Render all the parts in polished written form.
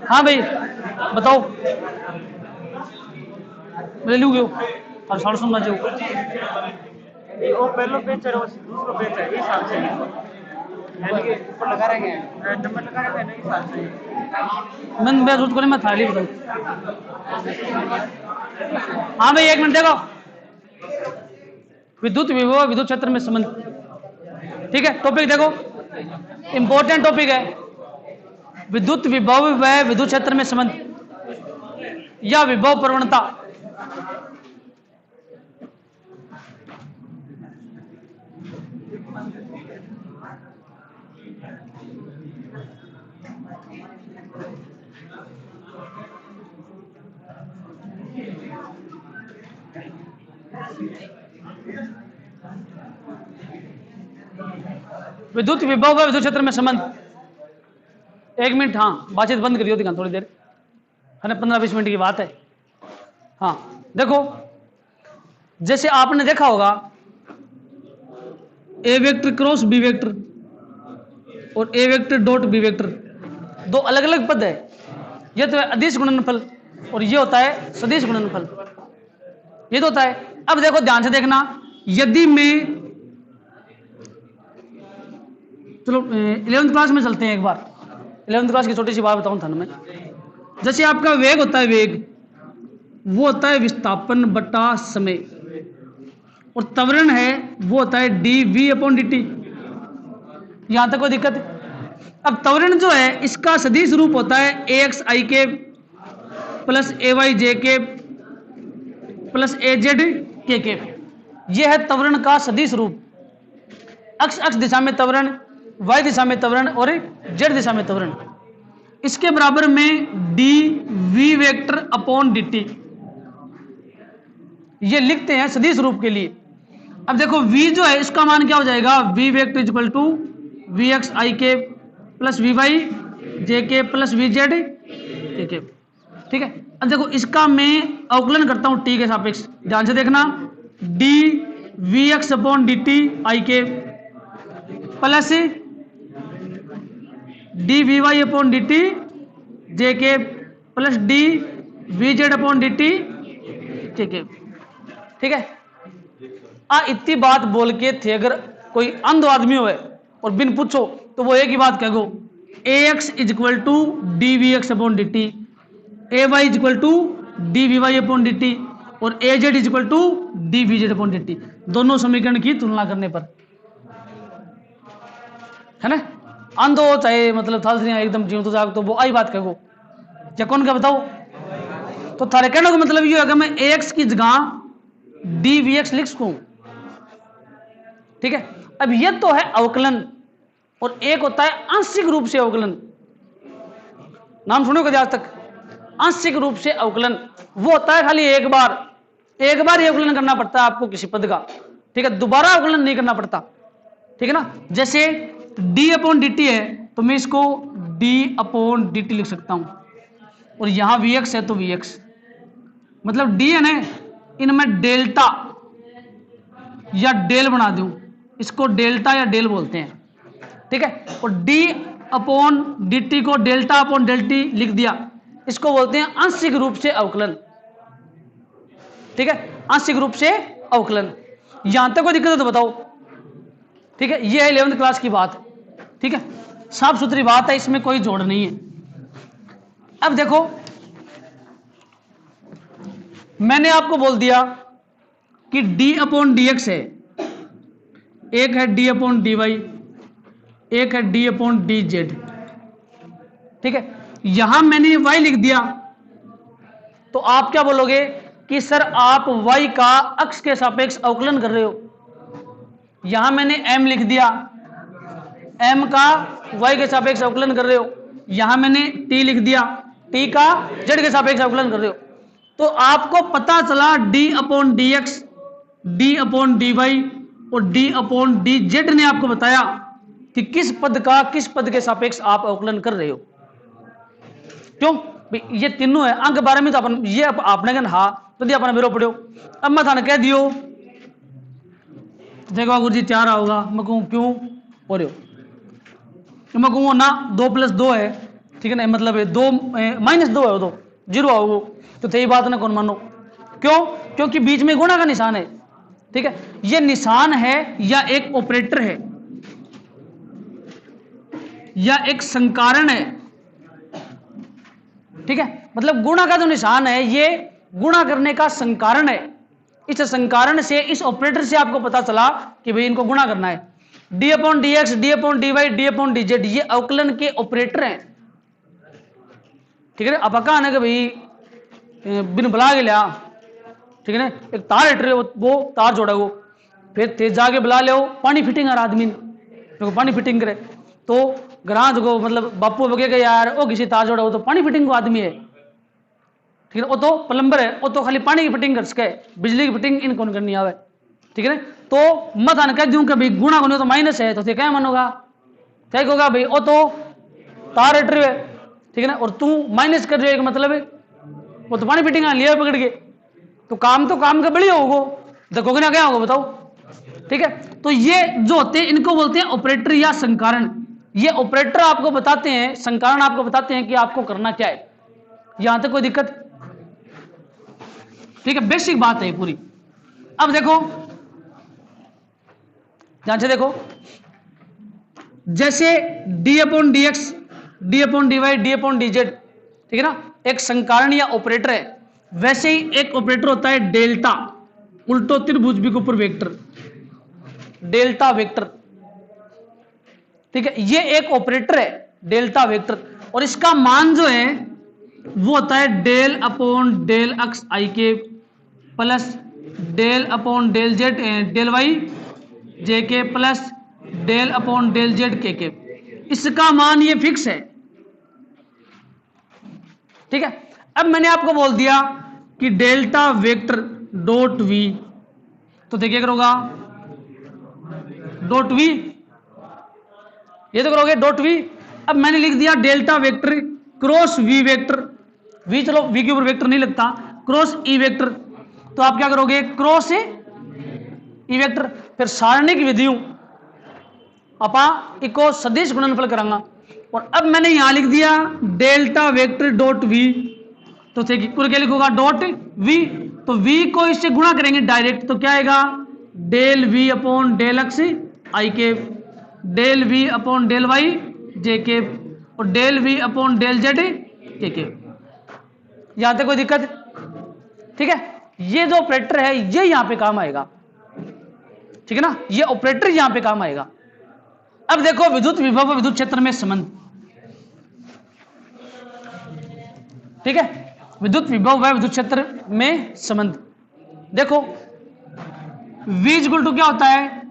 हाँ भाई बताओ, ले लू गयो और साढ़े सुनना चाहिए वो पहलो पेज है और दूसरो पेज है इस हिसाब से यानी कि ऊपर लगा रहे हैं नंबर लगा रहे हैं ना इस हिसाब से मैं बेजूत को नहीं, मैं थाली बताऊँ। हाँ भाई एक मिनट देखो, विद्युत विभव विद्युत क्षेत्र में संबंध, ठीक है। टॉपिक देखो, इंपॉर्टेंट टॉपिक है, विद्युत विभव व विद्युत क्षेत्र में संबंध या विभव प्रवणता। विद्युत विभव व विद्युत क्षेत्र में संबंध। एक मिनट, हाँ बातचीत बंद करियो दिखा थोड़ी देर, है ना, 15-20 मिनट की बात है। हाँ देखो, जैसे आपने देखा होगा ए वेक्टर क्रॉस बी वेक्टर और ए वेक्टर डॉट बी वेक्टर, दो अलग अलग पद है। ये तो है अदिश गुणनफल और ये होता है सदिश गुणनफल, ये तो होता है। अब देखो ध्यान से देखना, यदि मैं, चलो 11th क्लास में चलते हैं एक बार, 11th क्लास की छोटी सी बात बताऊं था मैं। जैसे आपका वेग होता है, वेग वो होता है विस्थापन बटा समय, और त्वरण है वो होता है dv/dt। यहां तक कोई दिक्कत है? अब त्वरण जो है इसका सदिश रूप होता है axik plus ayjk plus azk। यह है त्वरण का सदिश रूप। अक्ष अक्ष दिशा में त्वरण, y दिशा में त्वरण और z दिशा में त्वरण। इसके बराबर में dv/dt ये लिखते हैं सदिश रूप के लिए। अब देखो v जो है इसका मान क्या हो जाएगा, v/vxik plus vyjk plus vzk, ठीक है। अब देखो इसका मैं अवकलन करता हूं t के सापेक्ष, ध्यान से देखना, dvx/dt ik plus dvy/dt jk plus dvz/dt jk, ठीक है। इतनी बात बोल के थे अगर कोई अंध आदमी हो और बिन पूछो तो वो एक ही बात कहो, ax = dvx/dt, ay = dvy/dt और az = dvz/dt, दोनों समीकरण की तुलना करने पर, है ना। अंध हो चाहे मतलब थाल एकदम जीव तो जाग, तो वो आई बात कहो, क्या कौन क्या बताओ। तो थारे कहने का मतलब ये होगा मैं ax की जगह dvx लिख सकूं, ठीक है। अब ये तो है अवकलन, और एक होता है आंशिक रूप से अवकलन। नाम सुनो कभी आज तक? आंशिक रूप से अवकलन वो होता है खाली एक बार ही अवकलन करना पड़ता है आपको किसी पद का, ठीक है, दोबारा अवकलन नहीं करना पड़ता, ठीक है ना। जैसे d/dt है तो मैं इसको d/dt लिख सकता हूं, और यहां vx है तो vx, मतलब d है ना, इनमें डेल्टा या डेल बना दूं, इसको डेल्टा या डेल बोलते हैं, ठीक है। और d/dt को डेल्टा/डेल्टी लिख दिया, इसको बोलते हैं आंशिक रूप से अवकलन, ठीक है, आंशिक रूप से अवकलन। यहां तक कोई दिक्कत है तो बताओ, ठीक है। ये है 11th क्लास की बात, ठीक है, साफ सुथरी बात है, इसमें कोई जोड़ नहीं है। अब देखो मैंने आपको बोल दिया कि d/dx है, एक है d/dy, एक है d/dz, ठीक है। यहां मैंने y लिख दिया तो आप क्या बोलोगे कि सर आप y का अक्ष के सापेक्ष अवकलन कर रहे हो। यहां मैंने m लिख दिया, m का y के सापेक्ष अवकलन कर रहे हो। यहां मैंने t लिख दिया, t का z के सापेक्ष अवकलन कर रहे हो। तो आपको पता चला d/dx, d/dy और d/dz ने आपको बताया कि किस पद का किस पद के सापेक्ष आप अवकलन कर रहे हो। क्यों? ये तीनों है अंक 12 में, तो अपन ये आपने कहना हाँ तो दिया अपना मेरे पढ़ो। अब मैं थाने कह दियो देखो गुरु जी 4 आओगा, मैं कहूँ क्यों हो रहे हो, मैं कहूँ ना 2 + 2 है, ठीक है ना, मतलब दो -2 है वो तो 0 है वो, तो यही बात ना कौन मानो, क्यों? क्योंकि बीच में गुणा का निशान है। ठीक है, ये निशान है या एक ऑपरेटर है या एक संकारण है। ठीक है, मतलब गुणा का जो निशान है ये गुणा करने का संकारण है। इस संकारण से, इस ऑपरेटर से आपको पता चला कि भाई इनको गुणा करना है। d/dx, d/dy, d/dz ये अवकलन के ऑपरेटर हैं। ठीक है, अब कहा ना कि भाई बिन बुला के लिया, ठीक है ना, एक तार हट रहे वो तार जोड़ा वो, फिर तेज जाके बुला ले पानी फिटिंग आदमी ने पानी फिटिंग करे, तो ग्रांज को मतलब बापू बगे यार वो किसी तार जोड़ा वो तो पानी फिटिंग को आदमी है। ठीक है, वो तो प्लम्बर है, वो तो खाली पानी की फिटिंग कर सके, बिजली की फिटिंग इनको नहीं करनी आवे। ठीक है ना, तो मत आने कह दूं कि भाई गुणा को तो माइनस है, तो क्या मानोगा, क्या कहोगा भाई वो तो तार हट रही है। ठीक है ना, और तू माइनस कर रहे हो, मतलब है वो तो पानी फिटिंग लिया पकड़ के, तो काम का बढ़िया होगा, देखोगे ना क्या होगा बताओ। ठीक है, तो ये जो होते हैं इनको बोलते हैं ऑपरेटर या संकारण। ये ऑपरेटर आपको बताते हैं, संकारण आपको बताते हैं कि आपको करना क्या है। यहां तक कोई दिक्कत? ठीक है, बेसिक बात है पूरी। अब देखो ध्यान से देखो, जैसे d/dx, d/dy, d/dz, ठीक है ना, एक संकारण या ऑपरेटर है, वैसे ही एक ऑपरेटर होता है डेल्टा, उल्टो त्रिभुज के ऊपर वेक्टर, डेल्टा वेक्टर। ठीक है, ये एक ऑपरेटर है डेल्टा वेक्टर, और इसका मान जो है वो होता है del/del x i के plus del/del z del y j के प्लस del/del z के। इसका मान ये फिक्स है। ठीक है, अब मैंने आपको बोल दिया कि डेल्टा वेक्टर डॉट v, तो देखिए करोगा डॉट v, ये तो करोगे डॉट v। अब मैंने लिख दिया delta vector cross v vector, v चलो v के ऊपर वेक्टर नहीं लगता, क्रॉस e वेक्टर, तो आप क्या करोगे क्रॉस e वेक्टर, फिर सारणिक विधियों अपा इको सदिश गुणनफल करांगा। और अब मैंने यहां लिख दिया डेल्टा वेक्टर डॉट v, तो क्या लिखूंगा डॉट v, तो v को इससे गुणा करेंगे डायरेक्ट, तो क्या आएगा del v/del x i के, del v/del y j के, और del v/del z के। यहां तक कोई दिक्कत? ठीक है, ये जो ऑपरेटर है ये यहां पे काम आएगा। ठीक है ना, ये ऑपरेटर यहां पे काम आएगा। अब देखो विद्युत विभव विद्युत क्षेत्र में संबंध। ठीक है, विद्युत विभव व विद्युत क्षेत्र में संबंध देखो, v इक्वल टू क्या होता है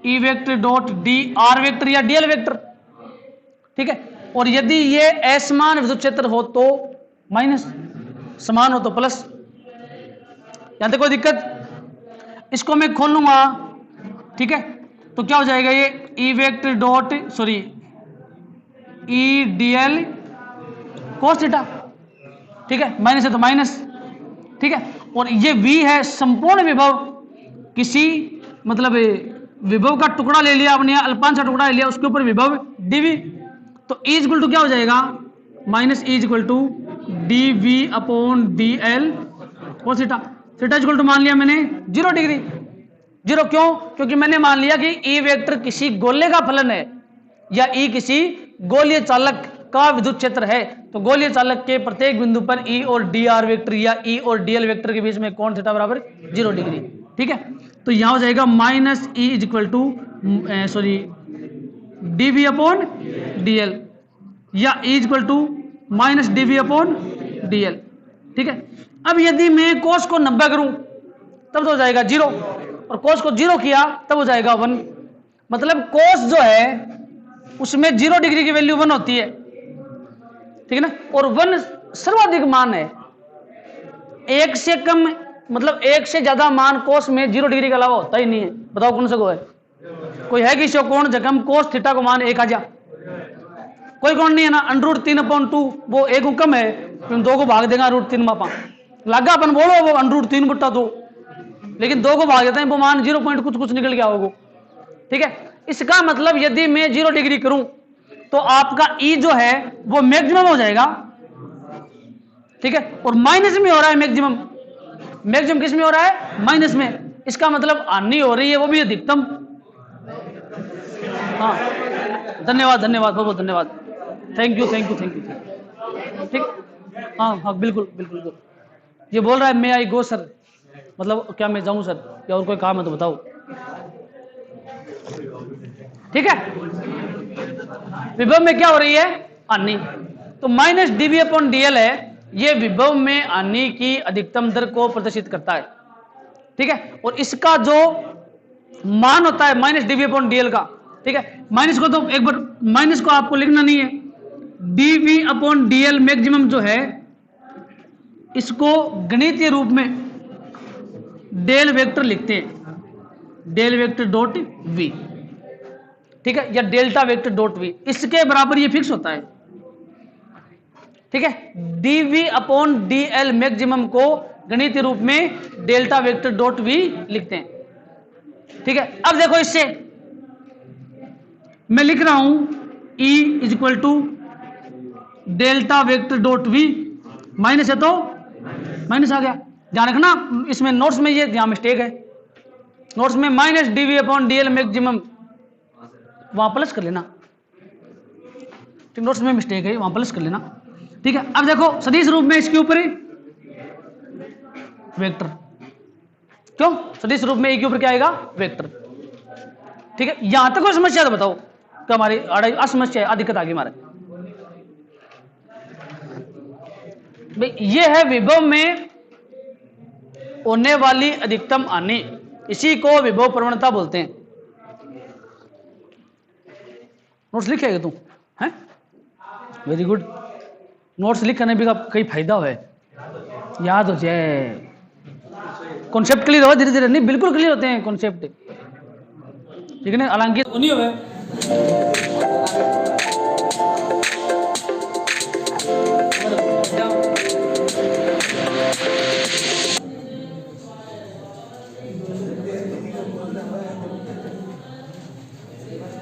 E vector dot D R vector या डीएल वेक्टर। ठीक है, और यदि ये असमान विद्युत क्षेत्र हो तो माइनस, समान हो तो प्लस। यहां तक कोई दिक्कत? इसको मैं खोल लूंगा, ठीक है, तो क्या हो जाएगा ये ई वेक्टर डॉट सॉरी ई डीएल कोस थीटा। ठीक है, माइनस है तो माइनस। ठीक है, और ये v है संपूर्ण विभव, किसी मतलब विभव का टुकड़ा ले लिया आपने, अल्पांश का टुकड़ा ले लिया, उसके ऊपर विभव dv, तो E इक्वल टू क्या हो जाएगा minus E equal to dv/dl cos theta. Theta equal to मान लिया मैंने 0 डिग्री। 0 क्यों? क्योंकि मैंने मान लिया कि E वेक्टर किसी गोले का फलन है या E किसी गोलीय चालक का विद्युत क्षेत्र है, तो गोलीय चालक के प्रत्येक बिंदु पर E और dr वेक्टर या E और dl वेक्टर के बीच में कोण थीटा बराबर 0 डिग्री। ठीक है, तो यहां हो जाएगा minus E equal to sorry dv/dl या E equal to minus dv/dl। ठीक है, अब यदि मैं कोस को 90 करूं तब तो हो जाएगा 0, और कोस को 0 किया तब हो जाएगा 1। मतलब कोस जो है उसमें 0 डिग्री की वैल्यू 1 होती है। ठीक है ना, और 1 सर्वाधिक मान है, 1 से कम मतलब 1 से ज्यादा मान कोस में 0 डिग्री के अलावा होता ही नहीं है। बताओ कौन सा को है? कोई है किसी कोण जगम कोस थीटा को मान 1 आ जा? कोई कोण नहीं है ना। √3/2 वो 1 हुक्म है, तुम 2 को भाग देगा √3 मापा लगा अपन बोलो वो √3/2, लेकिन 2 को भाग देते हैं वो मान 0 कुछ निकल गया होगा। ठीक है, इसका मतलब यदि मैं 0 डिग्री करूं तो आपका ई जो है वो मैक्सिमम हो जाएगा, ठीक है, और माइनस में हो रहा है मैक्सिमम। मैक्सिमम किस में हो रहा है? माइनस में। इसका मतलब हानि हो रही है वो भी अधिकतम। हाँ, धन्यवाद धन्यवाद, बहुत बहुत धन्यवाद, thank you thank you thank you. ठीक, हाँ हाँ बिल्कुल बिल्कुल बिल्कुल। ये बोल रहा है मैं आई गो सर, मतलब क्या मैं जाऊं सर, या और कोई काम है तो बताओ। ठीक है, विभव में क्या हो रही है? हानि। तो माइनस डीवी अपॉन डीएल है, ये विभव में हानि की अधिकतम दर को प्रदर्शित करता है। ठीक है, और इसका जो मान होता है माइनस डीवी अपॉन डीएल का, ठीक है, माइनस को तो एक बार माइनस को आपको लिखना नहीं है। डीवी अपॉन डीएल मैक्सिमम जो है इसको गणितीय रूप में डेल वेक्टर लिखते हैं, डेल वेक्टर डॉट वी, ठीक है, या डेल्टा वेक्टर डॉट वी, इसके बराबर ये फिक्स होता है। ठीक है, डीवी अपॉन डीएल मैक्सिमम को गणितीय रूप में डेल्टा वेक्टर डॉट वी लिखते हैं। ठीक है, अब देखो इससे मैं लिख रहा हूं E is equal to delta vector dot V, minus है तो माइनस आ गया। ध्यान रखना इसमें नोट्स में ये यहां मिस्टेक है, नोट्स में minus DV upon DL maximum वहां प्लस कर लेना, ठीक, नोट्स में मिस्टेक है वहां प्लस कर लेना। ठीक है, अब देखो सदिश रूप में इसके ऊपर वेक्टर, क्यों सदिश रूप में ए के ऊपर क्या आएगा? वेक्टर। ठीक है, यहां तक कोई समस्या तो बताओ कि हमारी असमस्या है, दिक्कत आ गई हमारे भाई। ये है विभव में होने वाली अधिकतम हानि, इसी को विभव प्रवणता बोलते हैं। नोट्स लिखेगा तू? हैं, वेरी गुड। नोट्स लिखने भी का कई फायदा है, याद हो जाए, कॉन्सेप्ट क्लियर हो धीरे धीरे, नहीं बिल्कुल क्लियर होते हैं कॉन्सेप्ट, ठीक है ना, हालांकि नहीं हो।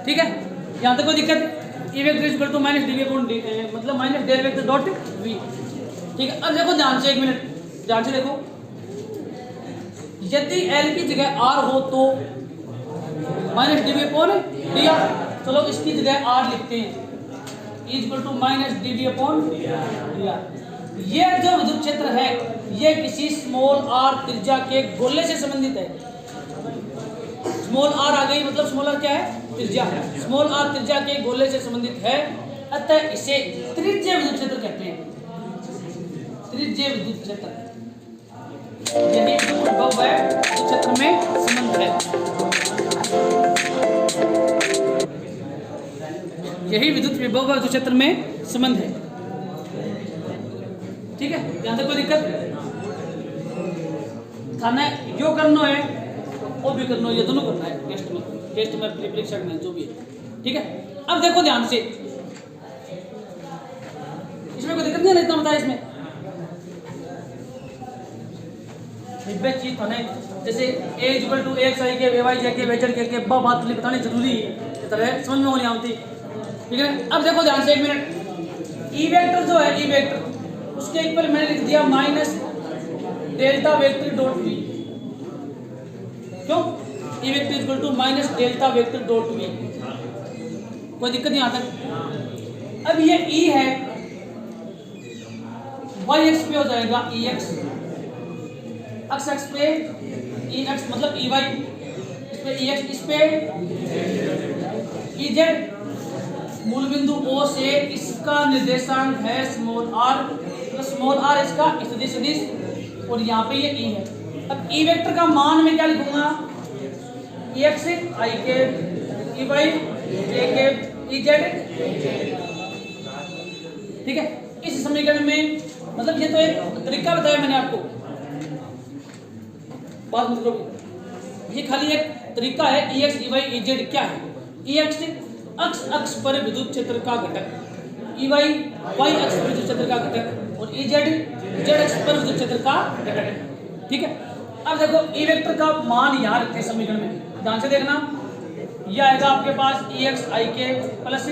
ठीक है, यहां तक कोई दिक्कत? E vector is equal to minus DV upon D, मतलब minus del vector dot V. ठीक है, अब देखो ध्यान से, एक मिनट ध्यान से देखो, यदि एल की जगह आर हो तो minus DV upon D R, चलो इसकी जगह आर लिखते हैं, is equal to minus DV upon D R. ये जो विद्युत क्षेत्र है ये किसी स्मॉल आर त्रिज्या के गोले से संबंधित है। स्मॉल आर आ गई, मतलब स्मॉल आर क्या है? त्रिज्या। स्मॉल आर त्रिज्या के गोले से संबंधित है, अतः इसे त्रिज्यीय विद्युत क्षेत्र कहते हैं। त्रिज्यीय विद्युत क्षेत्र, यही विभव है विद्युत क्षेत्र में संबंध है, यही विद्युत विभव विद्युत क्षेत्र में संबंध है। ठीक है, यहां तक कोई दिक्कत? थाने यो करना है वो भी करना है, ये दोनों करना है टेस्ट में परीक्षा में जो भी है। ठीक है, अब देखो ध्यान से, इसमें कोई दिक्कत नहीं है, इतना बताया इसमें चीज थाने जैसे a equal to x i के y j के v z के बात बतानी जरूरी है, तरह समझ में होनी आती। ठीक है, अब देखो ध्यान से एक मिनट, ई वेक्टर जो है, ई वेक्टर उसके इक्वल मैंने लिख दिया minus delta vector dot V. क्यों? E vector equal to minus delta vector dot V, कोई दिक्कत नहीं आता। अब ये ई है, वाई एक्स पे हो जाएगा ई एक्स, एक्स एक्स पे ई एक्स मतलब ई वाई, इस पे ई एक्स, इस पे ई जेड। मूल बिंदु O से इसका निर्देशांक है small R, plus small R इसका सदिश सदिश, और यहाँ पे ये ई है। अब ई वेक्टर का मान मैं क्या लिखूंगा? ई एक्स आई के, ई Y J K, E Z. ठीक है, इस समीकरण में मतलब ये तो एक तरीका बताया मैंने आपको, बात मतलब ये खाली एक तरीका है। E X E Y E Z क्या है? ई एक्स अक्ष अक्ष पर विद्युत क्षेत्र का घटक, ई वाई वाई अक्ष पर विद्युत क्षेत्र का घटक, और ई जेड जेड अक्ष पर विद्युत क्षेत्र का घटक। ठीक है, अब देखो ई वेक्टर का मान यहाँ रखते हैं समीकरण में, ध्यान से देखना, यह आएगा आपके पास ई एक्स आई के प्लस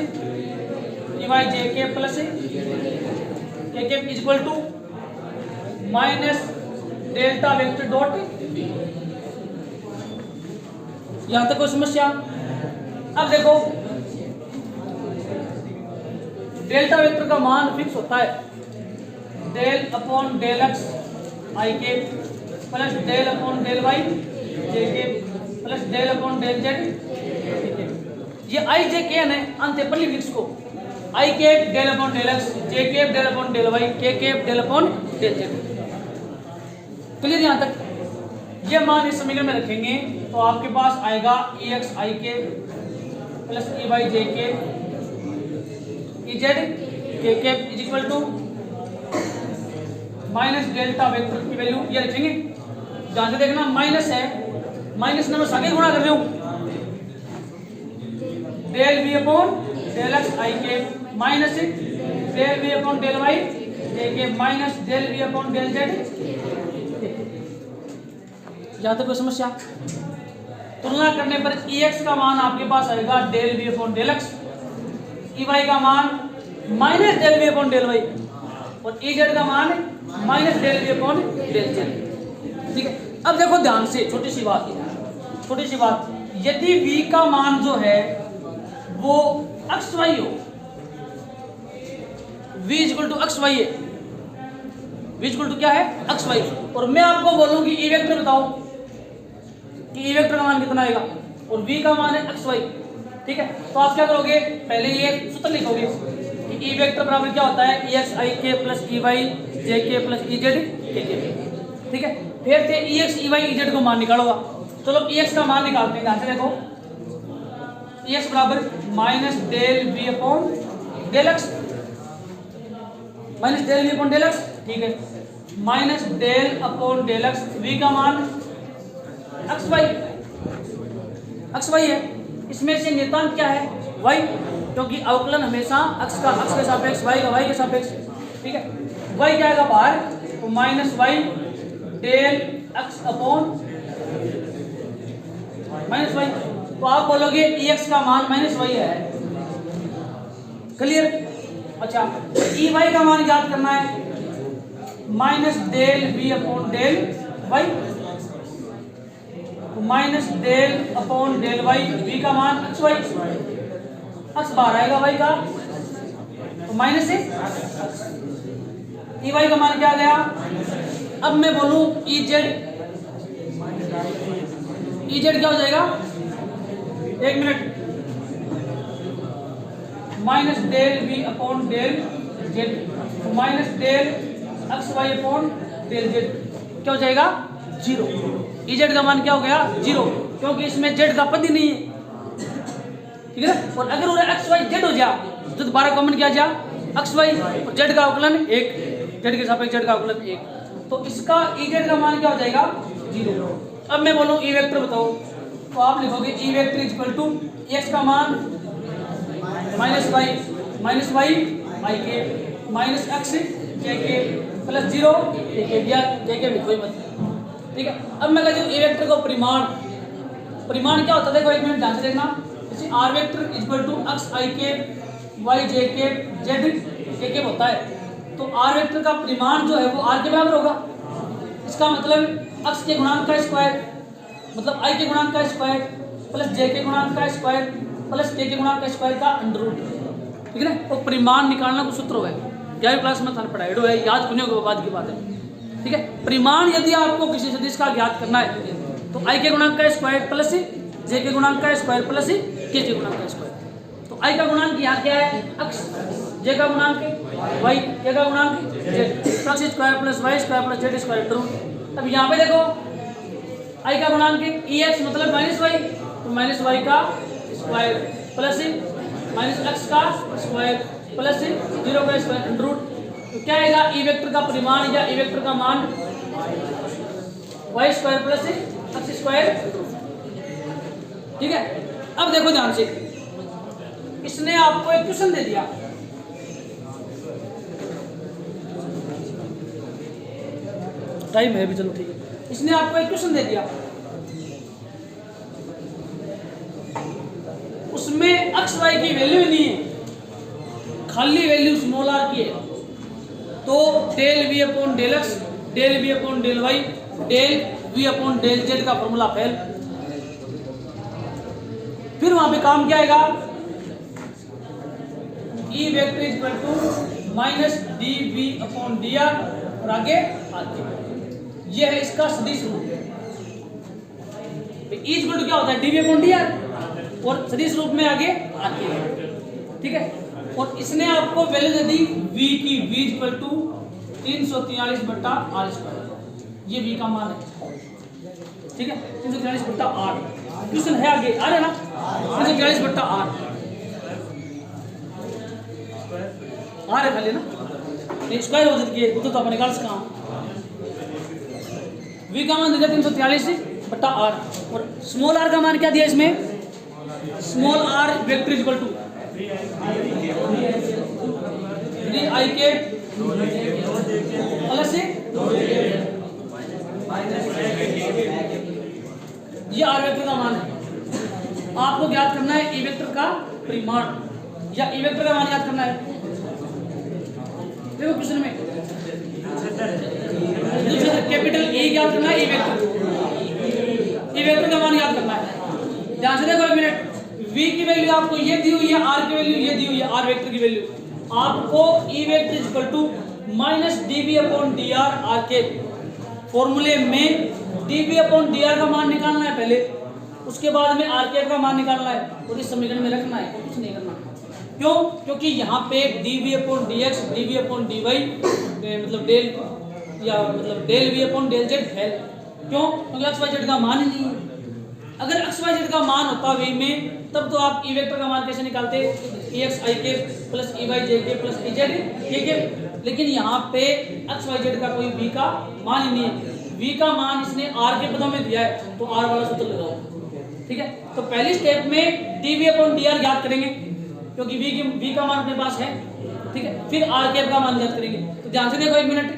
ई वाई जे के प्लस के के is equal to minus delta vector dot. यहां तक कोई समस्या? अब देखो डेल्टा वेक्टर का मान फिक्स होता है del upon del X I के plus del upon del Y J के plus del upon del Z. ये आई जे के है अंत पहली फिक्स को आई के del upon del X J के del upon del Y K del upon del Z. Clear यहां तक? ये मान इस समीकरण में रखेंगे तो आपके पास आएगा ई एक्स आई के plus E Y J K E Z K is equal to minus delta vector की वैल्यू ये रखेंगे। ध्यान से देखना माइनस है, माइनस में मैं आगे गुणा कर रही हूं del V upon del X I के minus del V upon del Y J के minus del V upon del Z. यहां तक कोई समस्या? तुलना करने पर ई एक्स का मान आपके पास आएगा del V upon del X, E Y का मान minus del V upon del Y और ई जेड का मान minus del V upon del Z. ठीक है, अब देखो ध्यान से छोटी सी बात, यदि v का मान जो है वो एक्स वाई हो, v equal to X Y है, v इक्वल टू क्या है एक्स वाई, और मैं आपको बोलूं कि ई वेक्टर बताओ कि ई वेक्टर का मान कितना आएगा और v का मान है एक्स वाई। ठीक है, तो आप क्या करोगे, पहले ये सूत्र लिखोगे कि ई वेक्टर बराबर क्या होता है ई एक्स आई के प्लस ई वाई जे के प्लस ई जेड के के। ठीक है, फिर से E X E Y E Z को मान निकालोगा। चलो ई एक्स का मान निकालते हैं। ध्यान से देखो ई एक्स बराबर minus del V upon del X, minus del V upon del X. ठीक है, minus del upon del X, V का मान एक्स वाई है, इसमें से नियतांक क्या है y, क्योंकि अवकलन हमेशा x का x के सापेक्ष y का y के सापेक्ष। ठीक है, y क्या आएगा बाहर तो minus Y del x upon minus Y, तो आप बोलोगे ई एक्स का मान माइनस वाई है। क्लियर? अच्छा, ई वाई का मान याद करना है minus del V upon del Y, minus del upon del Y, V का मान एक्स वाई, एक्स बाहर आएगा वाई का तो माइनस है, ई वाई का मान क्या आ गया। अब मैं बोलूं ई जेड क्या हो जाएगा, एक minute, minus del V upon del Z minus del X Y upon del Z क्या हो जाएगा जीरो। ई जेड का मान क्या हो गया जीरो, क्योंकि इसमें जेड का पद ही नहीं है। ठीक है ना, और अगर उन्हें एक्स वाई जेड हो जाए तो दोबारा कॉमन किया जाए एक्स वाई और जेड का अवकलन एक, जेड के सापेक्ष जेड का अवकलन एक, तो इसका ई जेड का मान क्या हो जाएगा जीरो। अब मैं बोलूँ ई वेक्टर बताओ तो आप लिखोगे E vector is equal to X का मान माइनस वाई आई के माइनस एक्स जे के प्लस जीरो जे के लिखो ही मत। ठीक है, अब मैं कहती हूँ ए वेक्टर को परिमाण क्या होता है, देखो एक मिनट ध्यान से देखना। जैसे R vector equal to X I के वाई जे के जेड के होता है, तो आर वेक्टर का परिमाण जो है वो आर के बराबर होगा। इसका मतलब एक्स के गुणांक का स्क्वायर मतलब आई के गुणांक का स्क्वायर प्लस जे के गुणांक का स्क्वायर प्लस के गुणांक का स्क्वायर का अंडर रूट। ठीक है ना, तो परिमाण निकालना को सूत्र है 11वीं क्लास में थाने पढ़ाई है, याद करने के बाद की बात है। ठीक है, परिमाण यदि आपको किसी सदिश का ज्ञात करना है तो आई के गुणांक का स्क्वायर प्लस जे के गुणांक का स्क्वायर प्लस के गुणांक का स्क्वायर। तो आई का गुणांक यहाँ क्या है एक्स, जे का गुणांक वाई, के का गुणांक Z, X square plus Y square plus Z square root. अब यहाँ पे देखो आई का गुणांक ई एक्स मतलब माइनस वाई, तो माइनस वाई का स्क्वायर प्लस माइनस एक्स का स्क्वायर प्लस जीरो का स्क्वायर अंडर रूट। तो क्या आएगा ई वेक्टर का परिमाण या ई वेक्टर का मान Y square plus X square. ठीक है, अब देखो ध्यान से, इसने आपको एक क्वेश्चन दे दिया, टाइम है भी, चलो ठीक है, इसने आपको एक क्वेश्चन दे दिया, उसमें एक्स वाई की वैल्यू ही नहीं है, खाली वैल्यू स्मॉल आर की है तो del V upon del X, del V upon del Y, del V upon del Z का फॉर्मूला फेल। फिर वहां पे काम क्या आएगा, E vector is equal to minus D V upon D R और आगे आर के। ये है इसका सदिश रूप। ई इक्वल टू क्या होता है, D V upon D R और सदिश रूप में आगे आर के। ठीक है, और इसने आपको वैल्यू दे दी v की, v इक्वल टू 343 बट्टा आर स्क्वायर। ये v का मान है। ठीक है, 343 बट्टा आर, क्वेश्चन है आगे आ रहा है ना, 343 बट्टा आर आ रहा खाली ना, नहीं स्क्वायर हो जाती है वो तो अपने निकाल सका। v का मान दिया 343 बट्टा आर और स्मॉल r का मान क्या दिया इसमें, small r vector equal to 3i के प्लस ये आर वेक्टर का मान है। आपको ज्ञात करना है ई वेक्टर का परिमाण या ई वेक्टर का मान ज्ञात करना है। देखो क्वेश्चन में कैपिटल ई ज्ञात करना है, ई वेक्टर का मान ज्ञात करना है। ध्यान से देखो एक मिनट, v की वैल्यू आपको ये दी हुई है, r की वैल्यू ये दी हुई है, r वेक्टर की वैल्यू आपको E vector equal to minus D V upon D R, R के फॉर्मूले में D V upon D R का मान निकालना है पहले, उसके बाद में आर के का मान निकालना है और इस समीकरण में रखना है, कुछ नहीं करना। क्यों, क्योंकि यहाँ पे D V upon D X, D V upon D Y मतलब डेल या मतलब del V upon del Z है। क्यों, क्योंकि एक्स वाई जेड का मान ही नहीं है। अगर एक्स वाई जेड का मान होता वी में तब तो आप ई वेक्टर का मान कैसे निकालते, ई एक्स आई के प्लस ई वाई जे के प्लस ई जेड के के। लेकिन यहाँ पे एक्स वाई जेड का कोई वी का मान ही नहीं है, वी का मान इसने आर के पदों में दिया है तो आर वाला सूत्र लगाओ। ठीक है, तो पहली स्टेप में D V upon D R ज्ञात करेंगे क्योंकि वी का मान अपने पास है। ठीक है, फिर आर के का मान ज्ञात करेंगे। तो ध्यान से देखो एक minute,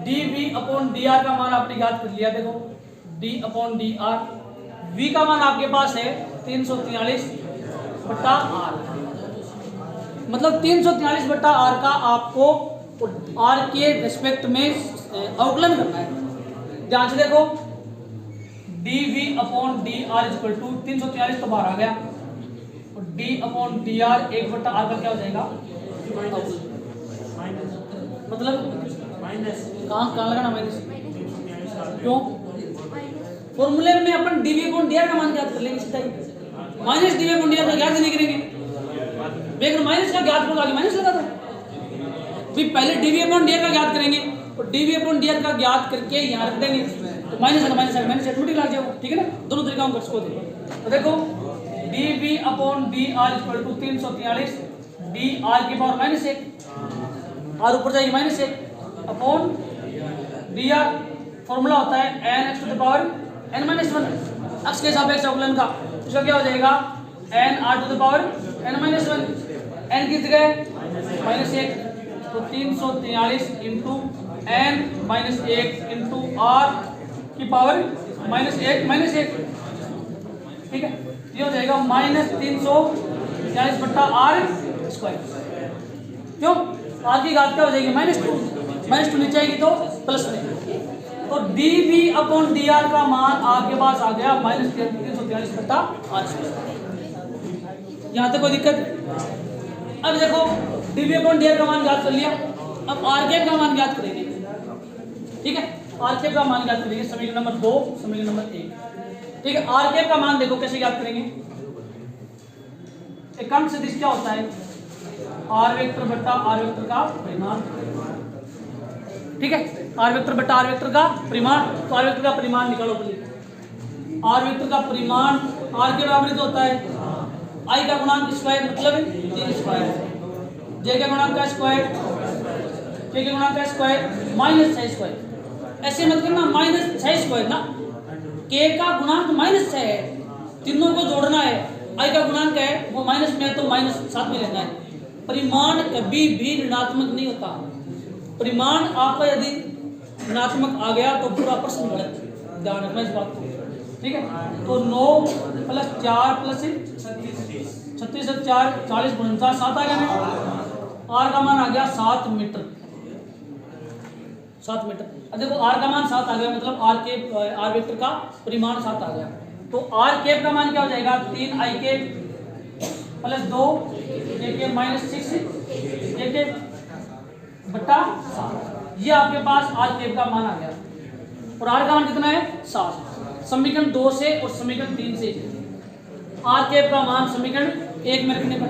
D V upon D R का मान आपने ज्ञात कर लिया। देखो D upon D R, v का मान आपके पास है 343 बट्टा आर, मतलब 343 बट्टा आर का आपको आर के रिस्पेक्ट में अवकलन करना है। ध्यान से देखो D V upon D R equal to 343 तो बाहर आ गया और डी अपॉन डी आर 1 बट्टा आर का क्या हो जाएगा, मतलब कहाँ लगाना माइनस, क्यों, फॉर्मूले में अपन D V upon D R का मान ज्ञात कर लेंगे सीधा ही, minus D V upon D R का ज्ञात नहीं करेंगे। लेकिन माइनस का ज्ञात करो आगे माइनस लगा दो, फिर पहले D V upon D R का ज्ञात करेंगे और D V upon D R का ज्ञात करके यहाँ रख देंगे तो माइनस माइनस ऑटोमेटिक लग जाएगा। ठीक है ना, दोनों तरीका कर सकते हैं। तो देखो D V upon D R equal to 343 D R की पावर माइनस 1, आर ऊपर जाएगी minus 1 upon D R, formula होता है N X to the power n minus 1, X के सापेक्ष अवकलन का, इसका क्या हो जाएगा n r to the power n minus 1, n किस जगह माइनस 1, तो 343 into n minus 1 into r की पावर माइनस 1 माइनस 1। ठीक है, ये हो जाएगा माइनस 343 बट्टा आर स्क्वायर। क्यों, आर की घात क्या हो जाएगी माइनस 2 नीचे आएगी तो प्लस में, तो D V upon D R का मान आपके पास आ गया माइनस 343 बट्टा आर स्क्वायर। यहाँ तक कोई दिक्कत? अब देखो D V upon D R का मान ज्ञात कर लिया, अब आर कैप का मान ज्ञात करेंगे। ठीक है, आर कैप का मान ज्ञात करेंगे समीकरण नंबर 2 समीकरण नंबर 1। ठीक है, आर कैप का मान देखो कैसे ज्ञात करेंगे, एकांक सदिश क्या होता है, आर वेक्टर बट्टा आर वेक्टर का परिमाण। ठीक है, आर वेक्टर बट्टा आर वेक्टर का परिमाण, तो आर वेक्टर का परिमाण निकालो पहले। आर वेक्टर का परिमाण आर के बराबर होता है आई का गुणांक स्क्वायर मतलब 3 स्क्वायर, जे का गुणांक का स्क्वायर, के गुणांक का स्क्वायर माइनस 6 स्क्वायर। ऐसे मत करना माइनस 6 स्क्वायर ना, के का गुणांक माइनस 6 है, तीनों को जोड़ना है, आई का गुणांक है वो माइनस में है तो माइनस साथ में लेना है। परिमाण कभी भी ऋणात्मक नहीं होता, परिमाण आपका यदि ऋणात्मक आ गया तो पूरा प्रश्न गलत, ध्यान रखना इस बात को। ठीक है, तो 9 + 4 + 36 और 4 40 49 7 आ गया ना। आर का मान आ गया 7 मीटर। 7 मीटर। अब देखो आर का मान 7 आ गया, मतलब आर वेक्टर का परिमाण 7 आ गया। तो आर कैप का मान क्या हो जाएगा? 3 i cap plus 2 A cap minus 6 A cap बटा 7। ये आपके पास आर कैप का मान आ गया। और आर का मान कितना है? 7। समीकरण 2 से और समीकरण 3 से आर कैप का मान समीकरण 1 में रखने पर।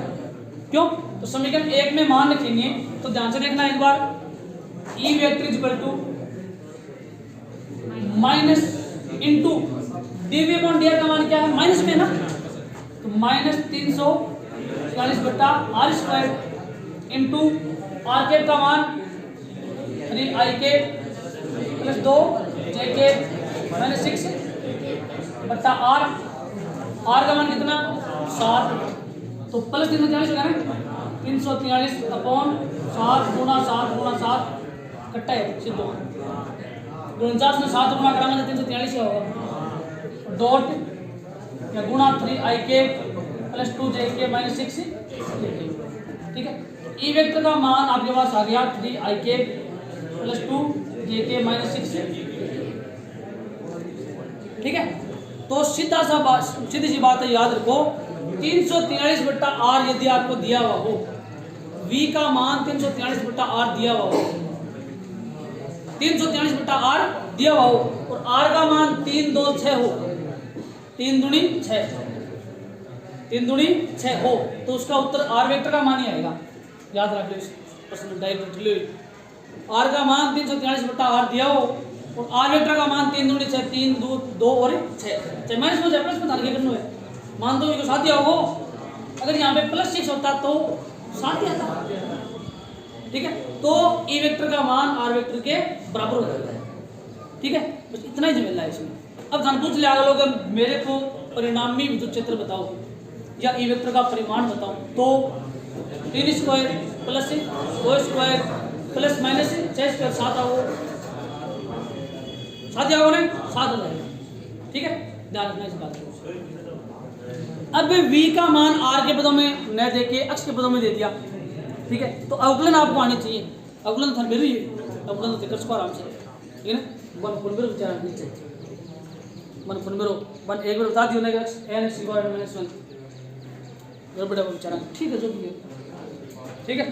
क्यों? तो समीकरण 1 में मान रखेंगे तो ध्यान से देखना एक बार। E vector is equal to minus into D V upon D का मान क्या है? माइनस में ना, तो माइनस 340 बटा r square into r cap का मान 3 i cap plus 2 j cap minus 6 बटा आर। आर का मान कितना? 7। तो प्लस 340 होगा ना, 343 अपॉन 7 गुणा 7 गुणा 7 कट्टा है सिद्ध 49 में 7 गुणा कराना 343 होगा। डॉट या गुणा 3 आई के प्लस 2 जे के माइनस 6। ठीक है, ई वेक्टर का मान आपके पास आ गया 3 आई के प्लस 2 जे के माइनस 6। ठीक है, तो सीधी सी बात है, याद रखो 343 बट्टा आर यदि आपको दिया हुआ हो, v का मान 343 बट्टा आर दिया हुआ हो, 343 बट्टा आर दिया हुआ हो और आर का मान 3 2 6 हो, 3 दूनी 6, 3 दूनी 6 हो, तो उसका उत्तर आर वेक्टर का मान ही आएगा। याद रख लो इस प्रश्न डायरेक्ट। आर का मान 343 बट्टा आर दिया हो और आर वेक्टर का मान 3 दूनी 6, 3 2 और 6, चाहे माइनस में चाहे प्लस में धान करना है। मान दो साथ दिया हो, अगर यहाँ पे प्लस 6 होता तो साथ ही आता। ठीक है, तो ई वेक्टर का मान आर वेक्टर के बराबर हो जाएगा। ठीक है, बस इतना ही झमेला है इसमें। अब ध्यान पूछ लिया अगर लोग मेरे को परिणामी विद्युत क्षेत्र बताओ या ई वेक्टर का परिमाण बताओ, तो 3 square plus 2 square plus minus 6 square 7 आओ, 7 आओ ना, 7 हो जाएगा। ठीक है, ध्यान रखना इस बात को। अब v का मान r के पदों में न देके x के पदों में दे दिया। ठीक है, तो अवकलन आपको आनी चाहिए। अवकलन था मेरी अवकलन तो कर सको आराम से। ठीक है ना, 1 फुल विचार नीचे 1 फुल मेरो 1 एक बार बता दियो ना x n -1 बड़ा विचार। ठीक है, जो भी है। ठीक है।